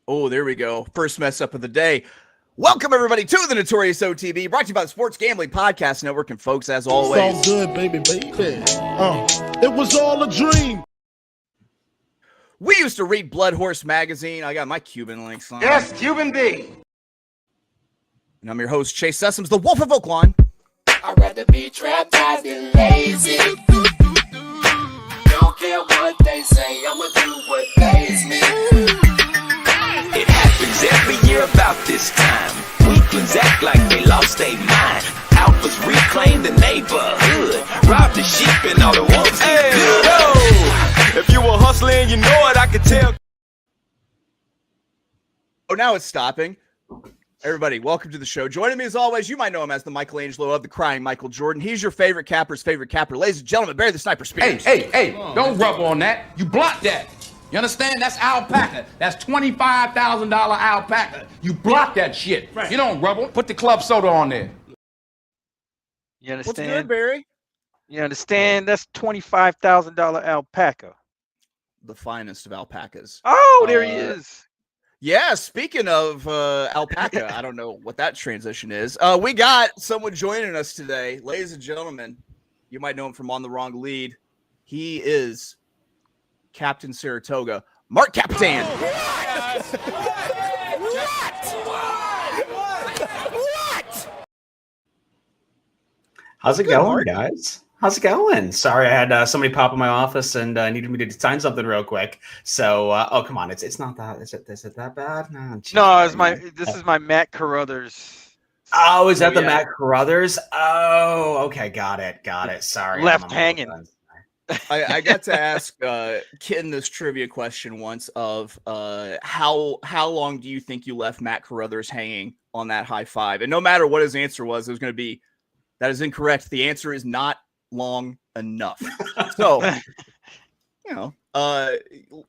Oh, there we go. First mess up of the day. Welcome, everybody, to the Notorious OTB, brought to you by the Sports Gambling Podcast Network. And, folks, as always, it's all good, baby. It was all a dream. We used to read Blood Horse Magazine. I got my Cuban links on. Yes, Cuban B. And I'm your host, Chase Sessoms, the Wolf of Oaklawn. I'd rather be trapped than lazy. Don't care what they say, I'ma do what pays me. It happens every year about this time. Weaklings act like they lost their mind. Alphas reclaim the neighborhood. Rob the sheep and all the wolves get good. Yo, if you were hustling, you know it, I could tell. Oh, now it's stopping. Everybody, welcome to the show. Joining me as always, you might know him as the Michelangelo of the crying Michael Jordan. He's your favorite capper's favorite capper. Ladies and gentlemen, Barry the Sniper Spears. Hey, don't rub on that. You block that. You understand? That's alpaca. That's $25,000 alpaca. You block that shit. Right. You don't rub on. Put the club soda on there. You understand? What's good, Barry? You understand? That's $25,000 alpaca. The finest of alpacas. Oh, there he is. Yeah, speaking of alpaca, I don't know what that transition is. We got someone joining us today. Ladies and gentlemen, you might know him from On the Wrong Lead. He is Captain Saratoga, Mark Kapitan. What? How's it going, guys? How's it going? Sorry, I had somebody pop in my office and needed me to sign something real quick. So, oh, come on, it's not that. Is it that bad? No, this is my Matt Carruthers. Oh, is that the Matt Carruthers? Oh, okay, got it. Sorry, left hanging. I got to ask Kitten this trivia question once of how long do you think you left Matt Carruthers hanging on that high five? And no matter what his answer was, it was going to be, that is incorrect. The answer is not long enough. So,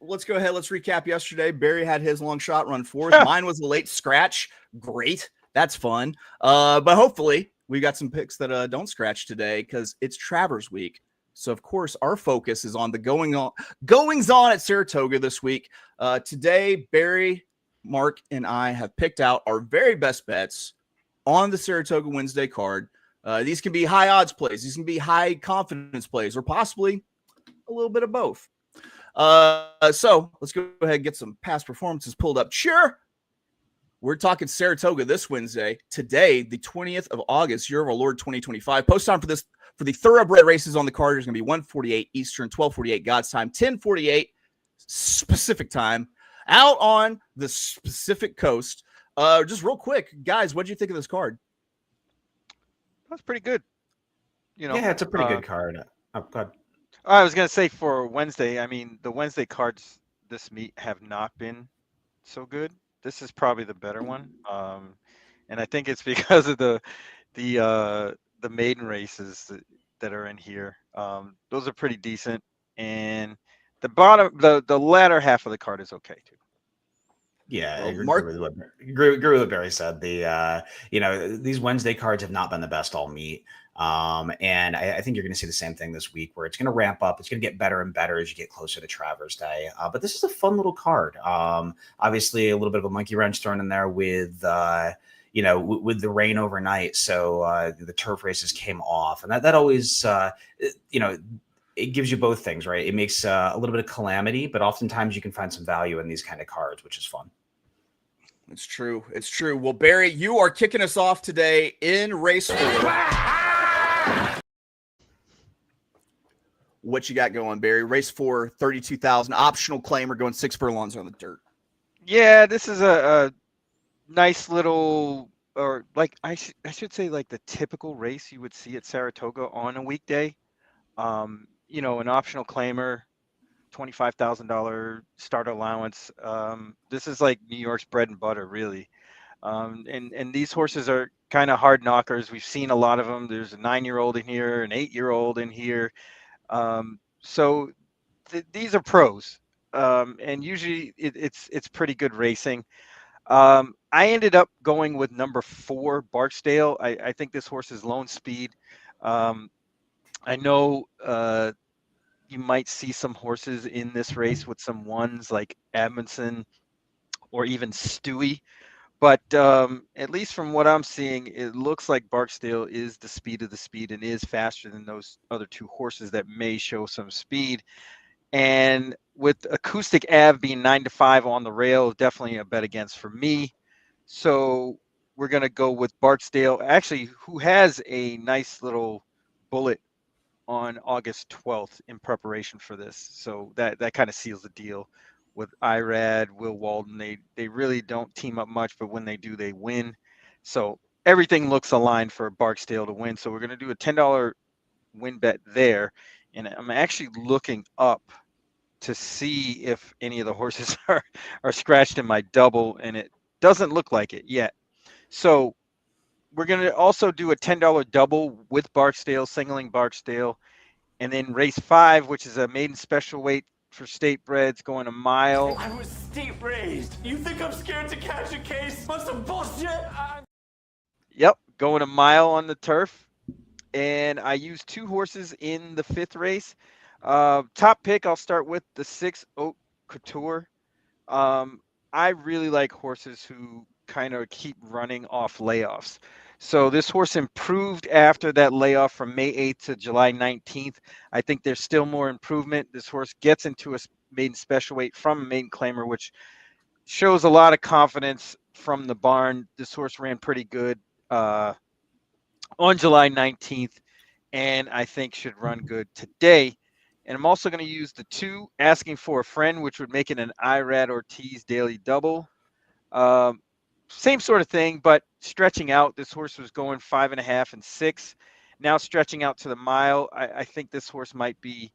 let's go ahead. Let's recap yesterday. Barry had his long shot run fourth. Mine was a late scratch. Great. That's fun. But hopefully we got some picks that don't scratch today because it's Travers week. So, of course, our focus is on the goings on at Saratoga this week. Today, Barry, Mark, and I have picked out our very best bets on the Saratoga Wednesday card. These can be high odds plays. These can be high confidence plays, or possibly a little bit of both. So let's go ahead and get some past performances pulled up. Sure. We're talking Saratoga this Wednesday. Today, the 20th of August, year of our Lord 2025. Post time for the thoroughbred races on the card is going to be 1:48 Eastern, 12:48 God's time, 10:48 Pacific time, out on the Pacific coast. Just real quick, guys, what did you think of this card? That's pretty good. Yeah, it's a pretty good card. Oh, go ahead. I was gonna say for Wednesday. I mean, the Wednesday cards this meet have not been so good. This is probably the better one, and I think it's because of the maiden races that are in here. Those are pretty decent, and the latter half of the card is okay too. Yeah, I agree with what Barry said. These Wednesday cards have not been the best all meet. And I think you're going to see the same thing this week where it's going to ramp up. It's going to get better and better as you get closer to Travers Day. But this is a fun little card. Obviously, a little bit of a monkey wrench thrown in there with with the rain overnight. So the turf races came off. And that always, it gives you both things, right? It makes a little bit of calamity, but oftentimes you can find some value in these kind of cards, which is fun. It's true. Well, Barry, you are kicking us off today in race 4. What you got going, Barry? Race 4, 32,000 optional claimer going 6 furlongs on the dirt. Yeah, this is a nice little, or like I should say, like the typical race you would see at Saratoga on a weekday. An optional claimer, $25,000 start allowance. This is like New York's bread and butter, really. And these horses are kind of hard knockers. We've seen a lot of them. There's a 9-year-old in here, an 8-year-old in here. So these are pros, and usually it's pretty good racing. I ended up going with number 4, Barksdale. I think this horse is lone speed. I know you might see some horses in this race with some ones like Edmondson or even Stewie. But at least from what I'm seeing, it looks like Barksdale is the speed of the speed and is faster than those other two horses that may show some speed. And with Acoustic Ave being 9-5 on the rail, definitely a bet against for me. So we're going to go with Barksdale, actually, who has a nice little bullet on August 12th in preparation for this. So that kind of seals the deal with Irad, Will Walden. They really don't team up much, but when they do, they win. So everything looks aligned for Barksdale to win. So we're going to do a $10 win bet there. And I'm actually looking up to see if any of the horses are scratched in my double, and it doesn't look like it yet. So we're going to also do a $10 double with Barksdale, singling Barksdale, and then race 5, which is a maiden special weight for state breds, going a mile. I was state raised. You think I'm scared to catch a case? What's some bullshit? Yep, going a mile on the turf. And I used 2 horses in the 5th race. Top pick, I'll start with the 6 Haute Couture. I really like horses who kind of keep running off layoffs. So this horse improved after that layoff from May 8th to July 19th. I think there's still more improvement. This horse gets into a maiden special weight from a maiden claimer, which shows a lot of confidence from the barn. This horse ran pretty good on July 19th, and I think should run good today. And I'm also going to use the 2 Asking for a Friend, which would make it an Irad Ortiz daily double. Same sort of thing, but stretching out. This horse was going 5.5 and 6. Now stretching out to the mile. I think this horse might be,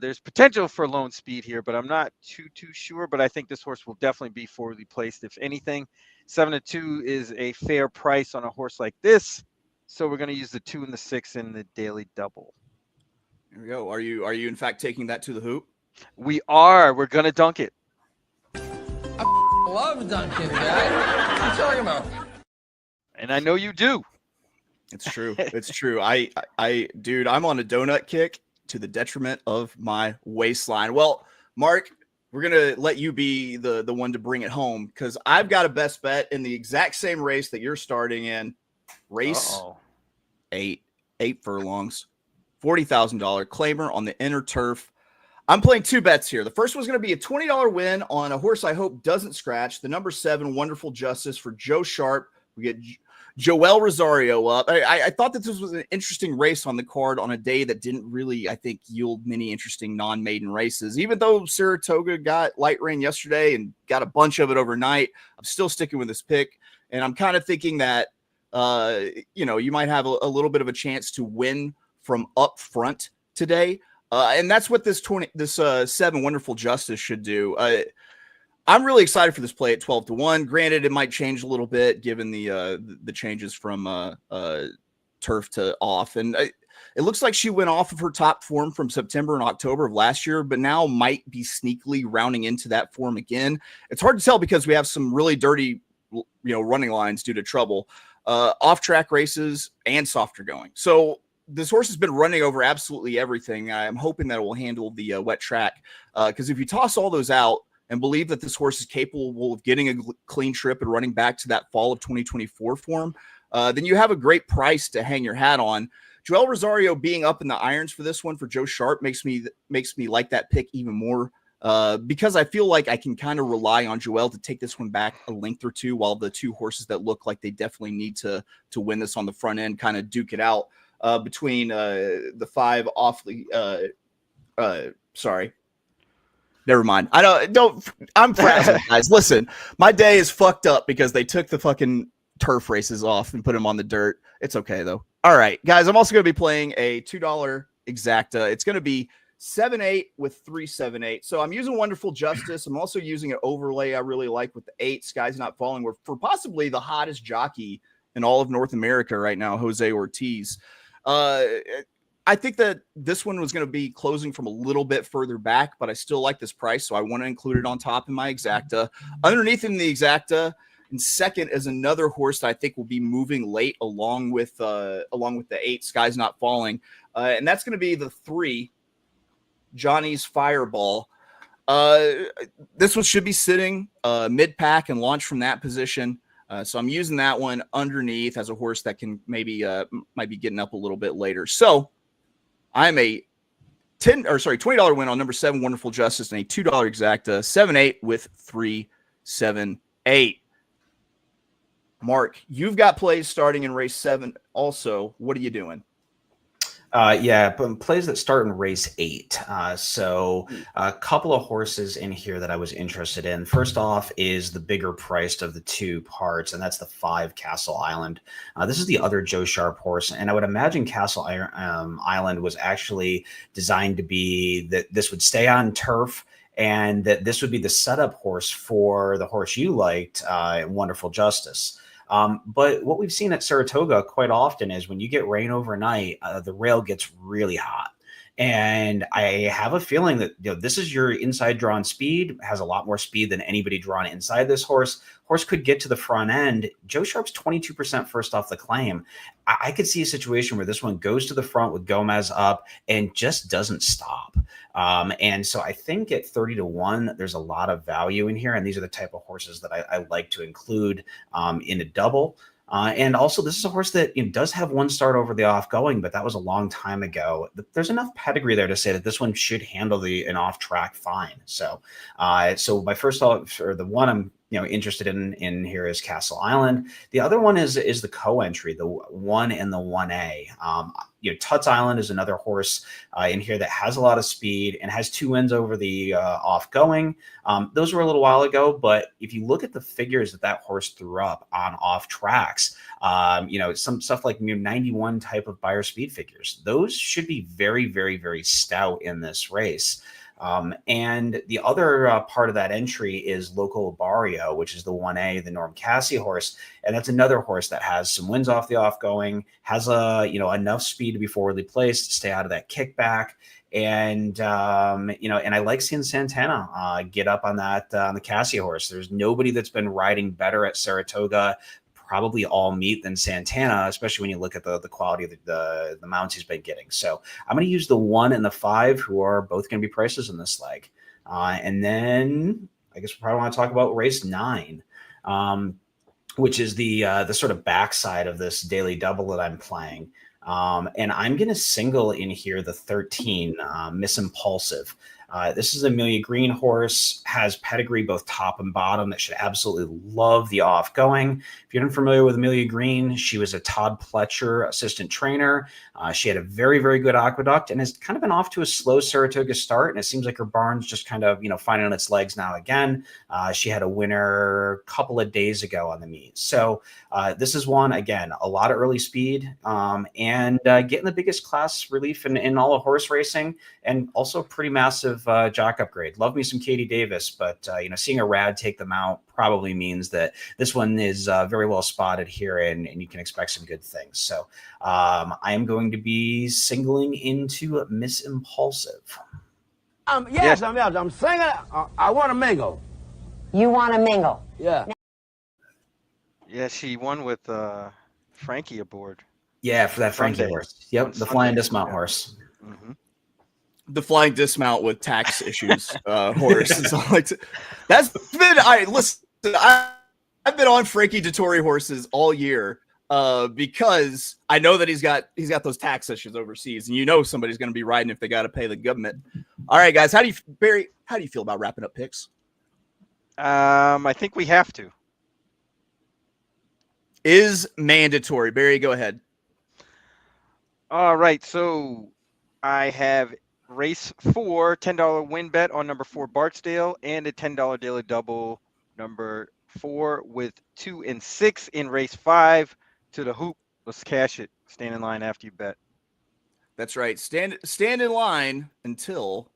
there's potential for lone speed here, but I'm not too sure. But I think this horse will definitely be forwardly placed. If anything, 7-2 is a fair price on a horse like this. So we're going to use the 2 and the 6 in the daily double. There we go. Are you in fact taking that to the hoop? We are. We're going to dunk it. Love dunking, guy. What are you talking about? And I know you do. It's true. It's true. Dude, I'm on a donut kick to the detriment of my waistline. Well, Mark, we're going to let you be the one to bring it home, because I've got a best bet in the exact same race that you're starting in. Race 8 furlongs, $40,000 claimer on the inner turf. I'm playing 2 bets here. The first one's going to be a $20 win on a horse I hope doesn't scratch, the number 7 Wonderful Justice for Joe Sharp. We get Joel Rosario up. I thought that this was an interesting race on the card on a day that didn't really, I think, yield many interesting non-maiden races. Even though Saratoga got light rain yesterday and got a bunch of it overnight, I'm still sticking with this pick. And I'm kind of thinking that, you might have a little bit of a chance to win from up front today. And that's what this 7 Wonderful Justice should do. I'm really excited for this play at 12-1. Granted, it might change a little bit given the changes from turf to off. And it looks like she went off of her top form from September and October of last year, but now might be sneakily rounding into that form again. It's hard to tell because we have some really dirty, running lines due to trouble, off-track races and softer going. So this horse has been running over absolutely everything. I'm hoping that it will handle the wet track, because if you toss all those out and believe that this horse is capable of getting a clean trip and running back to that fall of 2024 form, then you have a great price to hang your hat on. Joel Rosario being up in the irons for this one for Joe Sharp makes me like that pick even more, because I feel like I can kind of rely on Joel to take this one back a length or two, while the 2 horses that look like they definitely need to win this on the front end kind of duke it out. Between the 5 awfully, sorry, never mind. I'm frazzled, guys. Listen, my day is fucked up because they took the fucking turf races off and put them on the dirt. It's okay though. All right, guys, I'm also going to be playing a $2 exacta. It's going to be 7-8 with 3-7-8. So I'm using Wonderful Justice. I'm also using an overlay I really like with the 8 Skies Not Falling, for possibly the hottest jockey in all of North America right now, Jose Ortiz. I think that this one was going to be closing from a little bit further back, but I still like this price, so I want to include it on top in my exacta. Underneath in the exacta, and second is another horse that I think will be moving late along with the 8 Skies Not Falling, and that's going to be the 3 Johnny's Fireball. This one should be sitting mid-pack and launch from that position. So I'm using that one underneath as a horse that can maybe might be getting up a little bit later. So I'm a $20 win on number 7, Wonderful Justice, and a $2 exacta 7-8 with 3-7-8. Mark, you've got plays starting in race 7. Also, what are you doing? Plays that start in race 8. So a couple of horses in here that I was interested in. First off is the bigger priced of the two parts, and that's the 5 Castle Island. This is the other Joe Sharp horse, and I would imagine Castle Island was actually designed to be that this would stay on turf, and that this would be the setup horse for the horse you liked, Wonderful Justice. But what we've seen at Saratoga quite often is when you get rain overnight, the rail gets really hot. And I have a feeling that this is your inside drawn speed, has a lot more speed than anybody drawn inside this horse. Horse could get to the front end. Joe Sharp's 22% first off the claim. I could see a situation where this one goes to the front with Gomez up and just doesn't stop. And so I think at 30-1, there's a lot of value in here. And these are the type of horses that I like to include in a double. And also, this is a horse that does have one start over the off going, but that was a long time ago. There's enough pedigree there to say that this one should handle an off track fine. So my first thought, or the one I'm interested in here, is Castle Island. The other one is the co-entry, the 1 and the 1A. Tuts Island is another horse in here that has a lot of speed and has 2 wins over the off going. Those were a little while ago, but if you look at the figures that horse threw up on off tracks, some stuff like 91 type of buyer speed figures, those should be very, very, very stout in this race. And the other part of that entry is Local Barrio, which is the 1A, the Norm Cassie horse. And that's another horse that has some wins off the off going, has enough speed to be forwardly placed, to stay out of that kickback. And, and I like seeing Santana get up on that, on the Cassie horse. There's nobody that's been riding better at Saratoga, probably all meat, than Santana, especially when you look at the quality of the mounts he's been getting. So I'm going to use the 1 and the 5, who are both going to be prices in this leg. And then I guess we probably want to talk about race 9, which is the sort of backside of this daily double that I'm playing. And I'm going to single in here the 13, Miss Impulsive. This is Amelia Green horse, has pedigree both top and bottom, that should absolutely love the off going. If you're unfamiliar with Amelia Green, she was a Todd Pletcher assistant trainer. She had a very, very good aqueduct and has kind of been off to a slow Saratoga start. And it seems like her barn's just kind of, finding on its legs now again. She had a winner a couple of days ago on the meet. So this is one, again, a lot of early speed and getting the biggest class relief in all of horse racing, and also a pretty massive jock upgrade. Love me some Katie Davis, but seeing a Rad take them out probably means that this one is very well spotted here, and you can expect some good things. So I am going to be singling into Miss Impulsive. Yes, I'm singing. I want to mingle. You want to mingle? Yeah. Yeah, she won with Frankie aboard. Yeah, for that Frankie horse. Yep, the flying dismount horse. Mm-hmm. The flying dismount with tax issues horse. And so that's been listen. I've been on Frankie Dettori horses all year because I know that he's got those tax issues overseas, and somebody's going to be riding if they got to pay the government. All right, guys, Barry, how do you feel about wrapping up picks? I think we have to. Is mandatory. Barry, go ahead. All right, so I have race 4, $10 win bet on number 4 Bartsdale, and a $10 daily double number 4 with 2 and 6 in race 5 to the hoop. Let's cash it. Stand in line after you bet. That's right. Stand in line until.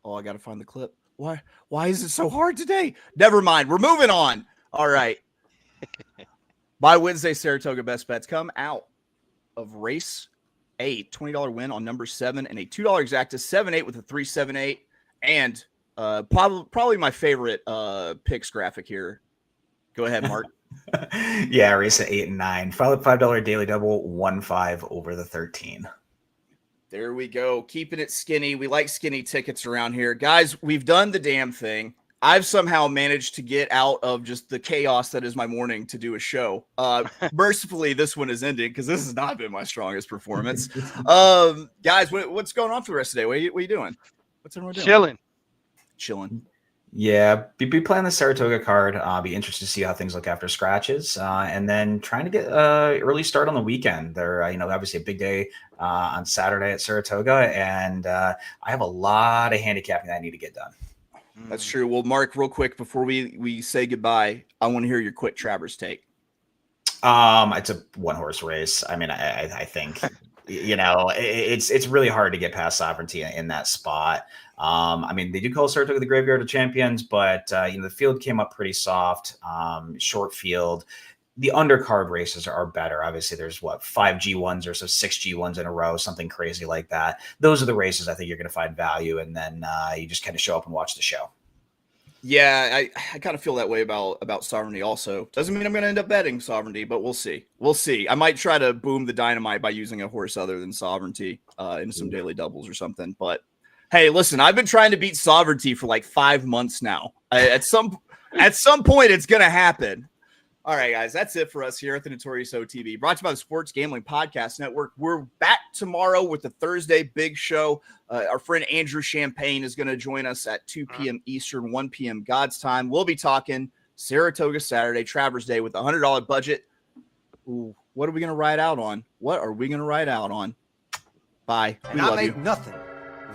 Oh, I got to find the clip. Why is it so hard today? Never mind. We're moving on. All right. By Wednesday, Saratoga best bets come out of race 8, $20 win on number 7, and a $2 exacta 7-8 with a 3-7-8, and probably my favorite picks graphic here. Go ahead, Mark. Yeah, race at 8 and 9, $5 daily double, 1-5 over the 13. There we go. Keeping it skinny. We like skinny tickets around here. Guys, we've done the damn thing. I've somehow managed to get out of just the chaos that is my morning to do a show. Mercifully, this one is ending because this has not been my strongest performance. Guys, what's going on for the rest of the day? What are you doing? What's everyone doing? Chilling. Yeah, be playing the Saratoga card. Be interested to see how things look after scratches, and then trying to get early start on the weekend. They're obviously a big day on Saturday at Saratoga, and I have a lot of handicapping that I need to get done. That's true. Well, Mark, real quick before we say goodbye, I want to hear your quick Travers take. It's a one horse race. I mean, I think it's really hard to get past Sovereignty in that spot. I mean, they do call Saratoga the graveyard of champions, but the field came up pretty soft, short field. The undercard races are better. Obviously, there's 5 G1s or so 6 G1s in a row, something crazy like that. Those are the races I think you're going to find value, and then you just kind of show up and watch the show. Yeah, I kind of feel that way about Sovereignty also. Doesn't mean I'm going to end up betting Sovereignty, but we'll see. We'll see. I might try to boom the dynamite by using a horse other than Sovereignty in some daily doubles or something. But hey, listen, I've been trying to beat Sovereignty for like 5 months now. At some point, it's going to happen. All right, guys, that's it for us here at the Notorious OTB, brought to you by the Sports Gambling Podcast Network. We're back tomorrow with the Thursday big show. Our friend Andrew Champagne is going to join us at 2 p.m. Eastern, 1 p.m. God's time. We'll be talking Saratoga Saturday, Travers Day with a $100 budget. Ooh, what are we going to ride out on? What are we going to ride out on? Bye. And I make nothing.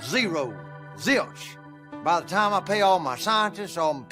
Zero. Zilch. By the time I pay all my scientists, all my people,